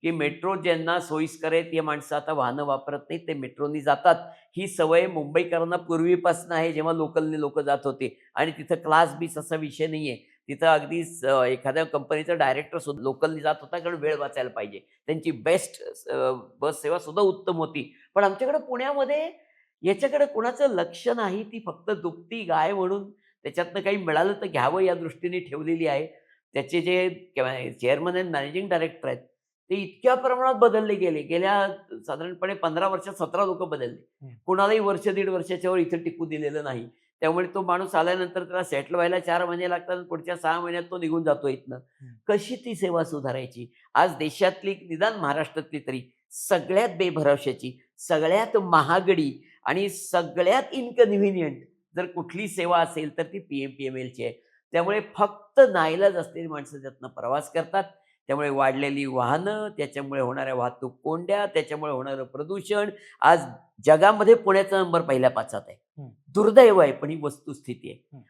की मेट्रो ज्यांना सोयीस्कर आहे ते माणसं आता वाहनं वापरत नाहीत, ते मेट्रोनी जातात. ही सवय मुंबईकरांना पूर्वीपासून आहे, जेव्हा लोकलने लोकं जात होते आणि तिथं क्लास बीस असा विषय नाहीये. तिथं अगदीच एखाद्या कंपनीचा डायरेक्टर सुद्धा लोकलनी जात होता, कारण वेळ वाचायला पाहिजे. त्यांची बेस्ट बस सेवा सुद्धा उत्तम होती. पण आमच्याकडे पुण्यामध्ये याच्याकडे कुणाचं लक्ष नाही. ती फक्त दुभती गाय म्हणून त्याच्यातनं काही मिळालं तर घ्यावं या दृष्टीने ठेवलेली आहे. त्याचे जे चेअरमन अँड मॅनेजिंग डायरेक्टर आहेत, ते इतक्या प्रमाणात बदलले गेले. गेल्या साधारणपणे 15 वर्षात 17 लोकं बदलले. हं. कुणालाही वर्ष, दीड वर्षाच्या वर इथे टिकू दिलेलं नाही. त्यामुळे तो माणूस आल्यानंतर त्याला सेटल व्हायला 4 महिने लागतात आणि पुढच्या 6 महिन्यात तो निघून जातो इथनं. हं. कशी ती सेवा सुधारायची? आज देशातली निदान महाराष्ट्रातली तरी सगळ्यात बेभरवशाची, सगळ्यात महागडी आणि सगळ्यात इन्कन्व्हिनियंट जर कुठली सेवा असेल तर ती पी-एम-पी-एम-एलची आहे. त्यामुळे फक्त नाईलाज असलेली माणसं त्यातनं प्रवास करतात. त्यामुळे वाढलेली वाहनं, त्याच्यामुळे होणाऱ्या वाहतूक कोंड्या, त्याच्यामुळे होणारं प्रदूषण आज जगामध्ये पुण्याचा नंबर पहिल्या 5 आहे. हं. दुर्दैव आहे, पण ही वस्तुस्थिती आहे. हं.